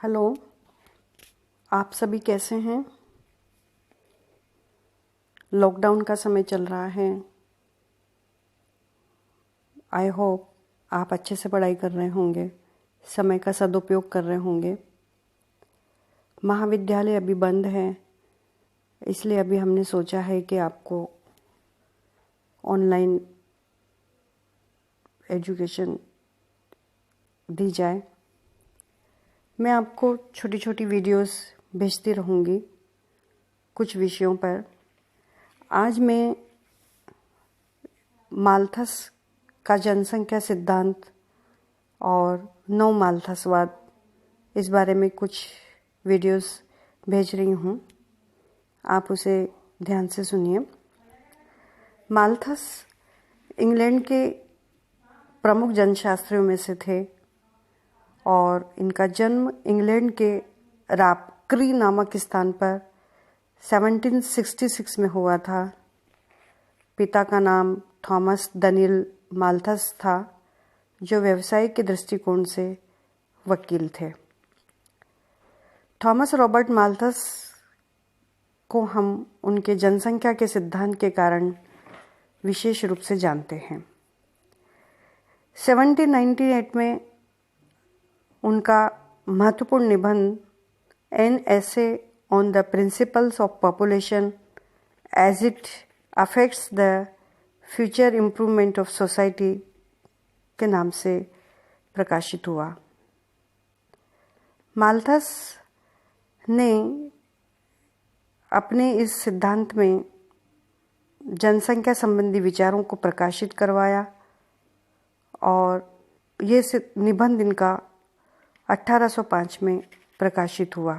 Hello, आप सभी कैसे हैं? लॉकडाउन का समय चल रहा है। आई होप आप अच्छे से पढ़ाई कर रहे होंगे, समय का सदुपयोग कर रहे होंगे। महाविद्यालय अभी बंद है, इसलिए अभी हमने सोचा है कि आपको ऑनलाइन एजुकेशन दी जाए। मैं आपको छोटी छोटी वीडियोस भेजती रहूँगी कुछ विषयों पर। आज मैं माल्थस का जनसंख्या सिद्धांत और नव माल्थसवाद इस बारे में कुछ वीडियोस भेज रही हूँ, आप उसे ध्यान से सुनिए। माल्थस इंग्लैंड के प्रमुख जनशास्त्रियों में से थे और इनका जन्म इंग्लैंड के रापक्री नामक स्थान पर 1766 में हुआ था। पिता का नाम थॉमस डनियल माल्थस था, जो व्यवसायिक के दृष्टिकोण से वकील थे। थॉमस रॉबर्ट माल्थस को हम उनके जनसंख्या के सिद्धांत के कारण विशेष रूप से जानते हैं। 1798 में उनका महत्वपूर्ण निबंध an essay on the principles of population as it affects the future improvement of society के नाम से प्रकाशित हुआ। माल्थस ने अपने इस सिद्धांत में जनसंख्या संबंधी विचारों को प्रकाशित करवाया और ये निबंध इनका 1805 में प्रकाशित हुआ।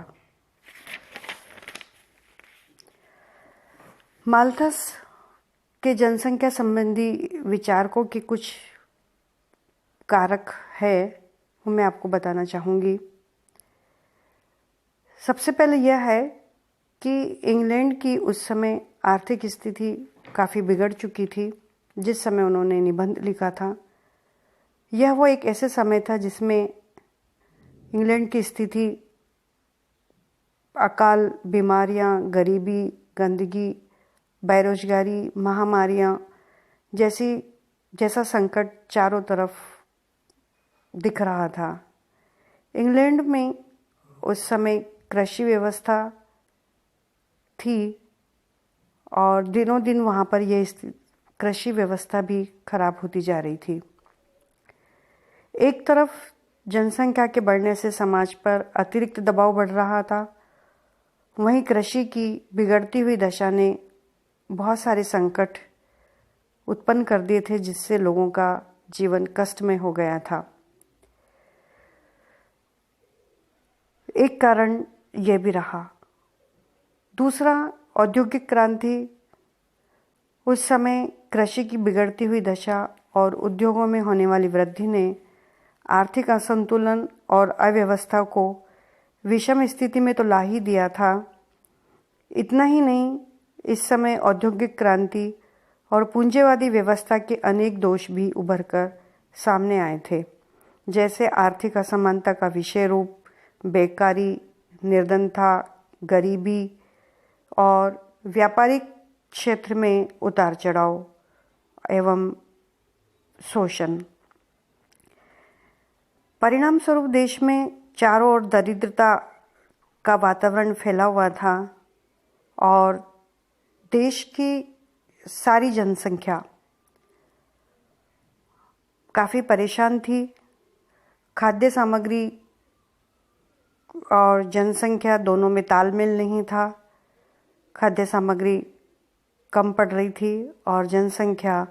माल्थस के जनसंख्या संबंधी विचारकों के कुछ कारक है, वो मैं आपको बताना चाहूँगी। सबसे पहले यह है कि इंग्लैंड की उस समय आर्थिक स्थिति काफ़ी बिगड़ चुकी थी जिस समय उन्होंने निबंध लिखा था। यह वो एक ऐसे समय था जिसमें इंग्लैंड की स्थिति अकाल, बीमारियां, गरीबी, गंदगी, बेरोजगारी, महामारियां जैसा संकट चारों तरफ दिख रहा था। इंग्लैंड में उस समय कृषि व्यवस्था थी और दिनों दिन वहाँ पर यह कृषि व्यवस्था भी खराब होती जा रही थी। एक तरफ जनसंख्या के बढ़ने से समाज पर अतिरिक्त दबाव बढ़ रहा था, वहीं कृषि की बिगड़ती हुई दशा ने बहुत सारे संकट उत्पन्न कर दिए थे, जिससे लोगों का जीवन कष्टमय हो गया था। एक कारण यह भी रहा। दूसरा, औद्योगिक क्रांति। उस समय कृषि की बिगड़ती हुई दशा और उद्योगों में होने वाली वृद्धि ने आर्थिक असंतुलन और अव्यवस्था को विषम स्थिति में तो ला ही दिया था। इतना ही नहीं, इस समय औद्योगिक क्रांति और पूंजीवादी व्यवस्था के अनेक दोष भी उभर कर सामने आए थे, जैसे आर्थिक असमानता का विषय रूप, बेकारी, निर्धनता, गरीबी और व्यापारिक क्षेत्र में उतार चढ़ाव एवं शोषण। परिणाम स्वरूप देश में चारों ओर दरिद्रता का वातावरण फैला हुआ था और देश की सारी जनसंख्या काफ़ी परेशान थी। खाद्य सामग्री और जनसंख्या दोनों में तालमेल नहीं था। खाद्य सामग्री कम पड़ रही थी और जनसंख्या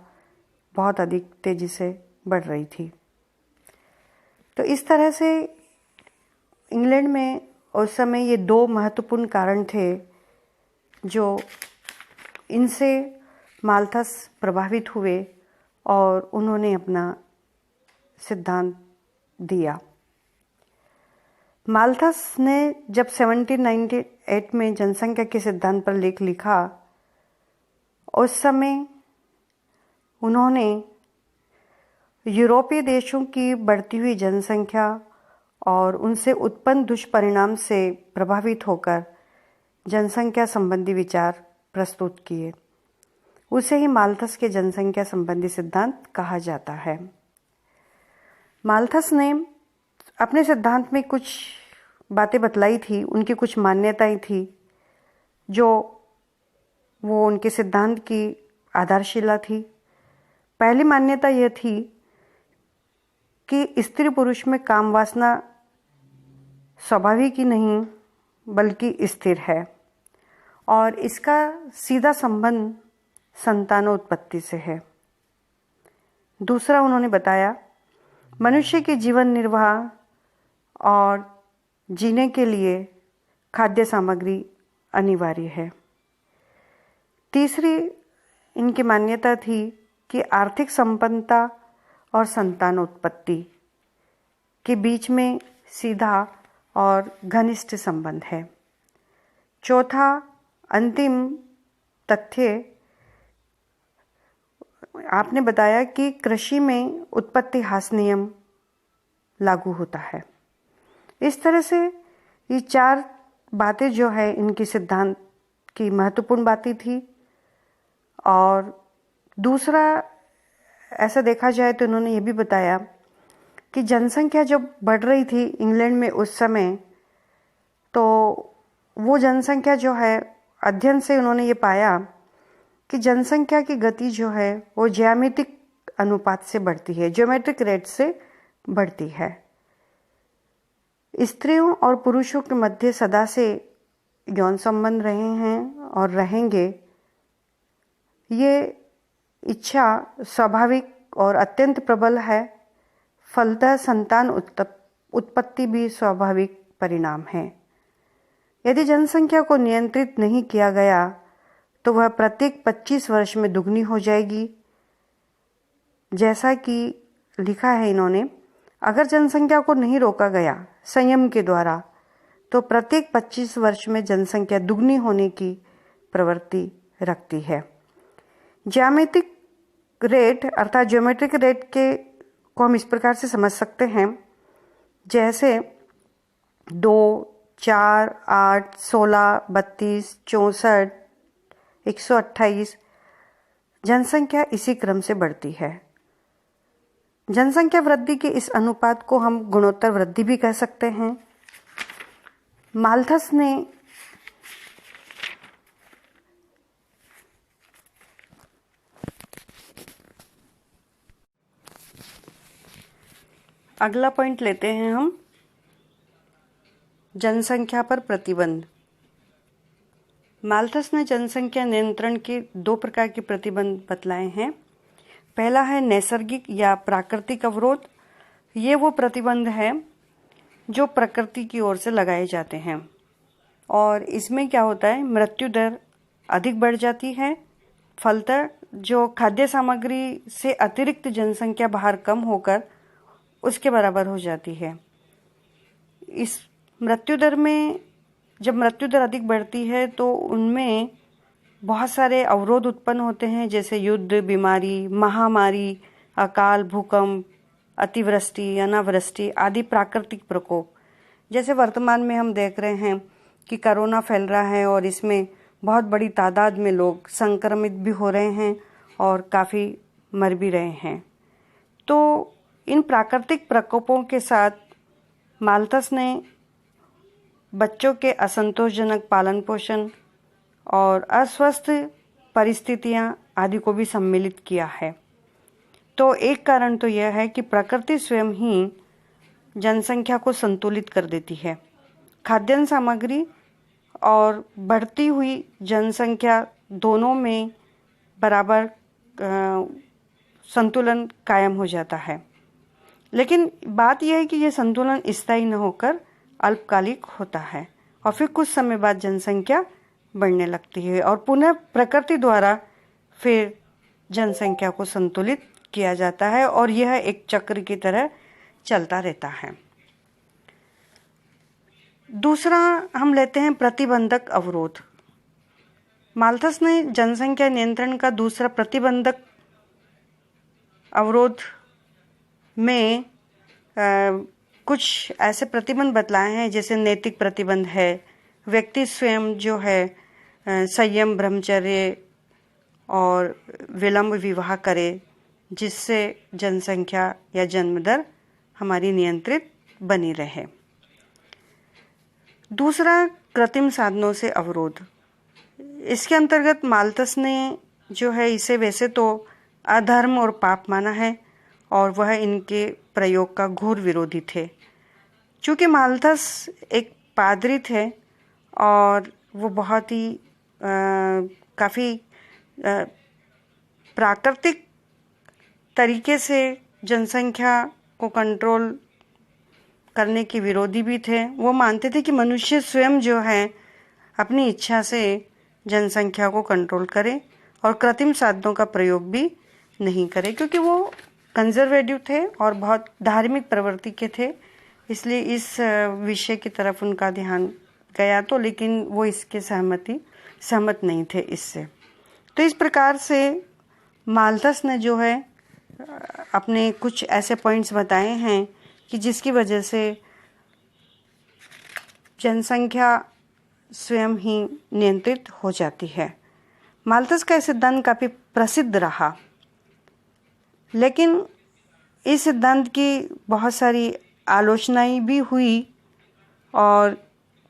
बहुत अधिक तेजी से बढ़ रही थी। तो इस तरह से इंग्लैंड में उस समय ये दो महत्वपूर्ण कारण थे जो इनसे माल्थस प्रभावित हुए और उन्होंने अपना सिद्धांत दिया। माल्थस ने जब 1798 में जनसंख्या के सिद्धांत पर लेख लिखा, उस समय उन्होंने यूरोपीय देशों की बढ़ती हुई जनसंख्या और उनसे उत्पन्न दुष्परिणाम से प्रभावित होकर जनसंख्या संबंधी विचार प्रस्तुत किए। उसे ही माल्थस के जनसंख्या संबंधी सिद्धांत कहा जाता है। माल्थस ने अपने सिद्धांत में कुछ बातें बतलाई थी, उनकी कुछ मान्यताएं थी जो वो उनके सिद्धांत की आधारशिला थी। पहली मान्यता यह थी कि स्त्री पुरुष में काम वासना स्वाभाविक ही नहीं बल्कि स्थिर है और इसका सीधा संबंध संतानोत्पत्ति से है। दूसरा उन्होंने बताया, मनुष्य के जीवन निर्वाह और जीने के लिए खाद्य सामग्री अनिवार्य है। तीसरी इनकी मान्यता थी कि आर्थिक संपन्नता और संतानोत्पत्ति के बीच में सीधा और घनिष्ठ संबंध है। चौथा अंतिम तथ्य आपने बताया कि कृषि में उत्पत्ति ह्रास नियम लागू होता है। इस तरह से ये 4 बातें जो है इनकी सिद्धांत की महत्वपूर्ण बातें थी। और दूसरा ऐसा देखा जाए तो इन्होंने ये भी बताया कि जनसंख्या जब बढ़ रही थी इंग्लैंड में उस समय, तो वो जनसंख्या जो है, अध्ययन से उन्होंने ये पाया कि जनसंख्या की गति जो है वो ज्यामितिक अनुपात से बढ़ती है, ज्योमेट्रिक रेट से बढ़ती है। स्त्रियों और पुरुषों के मध्य सदा से यौन संबंध रहे हैं और रहेंगे। ये इच्छा स्वाभाविक और अत्यंत प्रबल है। फलतः संतान उत्पत्ति भी स्वाभाविक परिणाम है। यदि जनसंख्या को नियंत्रित नहीं किया गया तो वह प्रत्येक 25 वर्ष में दुगनी हो जाएगी। जैसा कि लिखा है इन्होंने, अगर जनसंख्या को नहीं रोका गया संयम के द्वारा तो प्रत्येक 25 वर्ष में जनसंख्या दुगनी होने की प्रवृत्ति रखती है। ज्यामितिक रेट अर्थात ज्योमेट्रिक रेट के को हम इस प्रकार से समझ सकते हैं, जैसे 2, 4, 8, 16, 32, 64, 128 जनसंख्या इसी क्रम से बढ़ती है। जनसंख्या वृद्धि के इस अनुपात को हम गुणोत्तर वृद्धि भी कह सकते हैं। माल्थस ने अगला पॉइंट लेते हैं हम, जनसंख्या पर प्रतिबंध। माल्थस ने जनसंख्या नियंत्रण के 2 प्रकार के प्रतिबंध बतलाए हैं। पहला है नैसर्गिक या प्राकृतिक अवरोध। ये वो प्रतिबंध है जो प्रकृति की ओर से लगाए जाते हैं और इसमें क्या होता है, मृत्यु दर अधिक बढ़ जाती है। फलतः जो खाद्य सामग्री से अतिरिक्त जनसंख्या बाहर कम होकर उसके बराबर हो जाती है। इस मृत्यु दर में जब मृत्यु दर अधिक बढ़ती है तो उनमें बहुत सारे अवरोध उत्पन्न होते हैं, जैसे युद्ध, बीमारी, महामारी, अकाल, भूकंप, अतिवृष्टि, अनावृष्टि आदि प्राकृतिक प्रकोप। जैसे वर्तमान में हम देख रहे हैं कि कोरोना फैल रहा है और इसमें बहुत बड़ी तादाद में लोग संक्रमित भी हो रहे हैं और काफ़ी मर भी रहे हैं। तो इन प्राकृतिक प्रकोपों के साथ माल्थस ने बच्चों के असंतोषजनक पालन पोषण और अस्वस्थ परिस्थितियां आदि को भी सम्मिलित किया है। तो एक कारण तो यह है कि प्रकृति स्वयं ही जनसंख्या को संतुलित कर देती है। खाद्यान्न सामग्री और बढ़ती हुई जनसंख्या दोनों में बराबर संतुलन कायम हो जाता है। लेकिन बात यह है कि यह संतुलन स्थायी न होकर अल्पकालिक होता है और फिर कुछ समय बाद जनसंख्या बढ़ने लगती है और पुनः प्रकृति द्वारा फिर जनसंख्या को संतुलित किया जाता है और यह एक चक्र की तरह चलता रहता है। दूसरा हम लेते हैं प्रतिबंधक अवरोध। माल्थस ने जनसंख्या नियंत्रण का दूसरा प्रतिबंधक अवरोध में कुछ ऐसे प्रतिबंध बतलाए हैं, जैसे नैतिक प्रतिबंध है, व्यक्ति स्वयं जो है संयम, ब्रह्मचर्य और विलंब विवाह करे, जिससे जनसंख्या या जन्म दर हमारी नियंत्रित बनी रहे। दूसरा, कृत्रिम साधनों से अवरोध। इसके अंतर्गत माल्थस ने जो है इसे वैसे तो अधर्म और पाप माना है और वह इनके प्रयोग का घोर विरोधी थे। चूँकि माल्थस एक पादरी थे और वो बहुत ही काफ़ी प्राकृतिक तरीके से जनसंख्या को कंट्रोल करने के विरोधी भी थे। वो मानते थे कि मनुष्य स्वयं जो है अपनी इच्छा से जनसंख्या को कंट्रोल करे और कृत्रिम साधनों का प्रयोग भी नहीं करे, क्योंकि वो कंजर्वेटिव थे और बहुत धार्मिक प्रवृत्ति के थे। इसलिए इस विषय की तरफ उनका ध्यान गया तो, लेकिन वो इसके सहमत नहीं थे इससे। तो इस प्रकार से माल्थस ने जो है अपने कुछ ऐसे पॉइंट्स बताए हैं कि जिसकी वजह से जनसंख्या स्वयं ही नियंत्रित हो जाती है। माल्थस का सिद्धांत काफ़ी प्रसिद्ध रहा, लेकिन इस सिद्धांत की बहुत सारी आलोचनाएं भी हुई और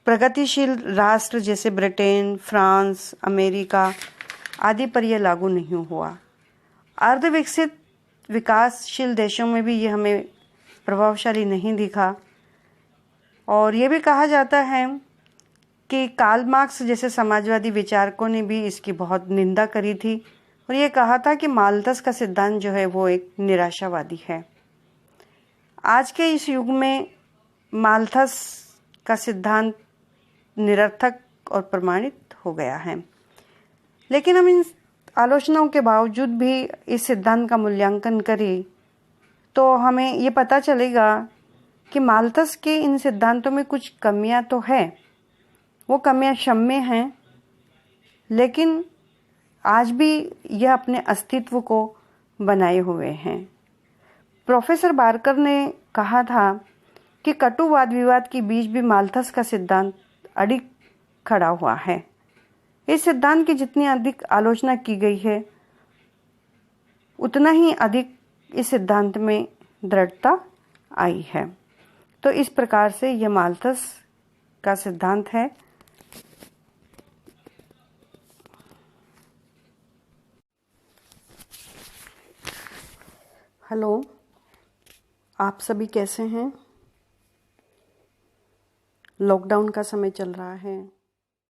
प्रगतिशील राष्ट्र जैसे ब्रिटेन, फ्रांस, अमेरिका आदि पर यह लागू नहीं हुआ। अर्धविकसित विकासशील देशों में भी ये हमें प्रभावशाली नहीं दिखा। और ये भी कहा जाता है कि कार्ल मार्क्स जैसे समाजवादी विचारकों ने भी इसकी बहुत निंदा करी थी और ये कहा था कि माल्थस का सिद्धांत जो है वो एक निराशावादी है। आज के इस युग में माल्थस का सिद्धांत निरर्थक और प्रमाणित हो गया है, लेकिन हम इन आलोचनाओं के बावजूद भी इस सिद्धांत का मूल्यांकन करें तो हमें ये पता चलेगा कि माल्थस के इन सिद्धांतों में कुछ कमियां तो है, वो कमियां क्षम्य हैं, लेकिन आज भी यह अपने अस्तित्व को बनाए हुए हैं। प्रोफेसर बार्कर ने कहा था कि कटु वाद विवाद के बीच भी माल्थस का सिद्धांत अडिग खड़ा हुआ है। इस सिद्धांत की जितनी अधिक आलोचना की गई है, उतना ही अधिक इस सिद्धांत में दृढ़ता आई है। तो इस प्रकार से यह माल्थस का सिद्धांत है। हेलो, आप सभी कैसे हैं? लॉकडाउन का समय चल रहा है।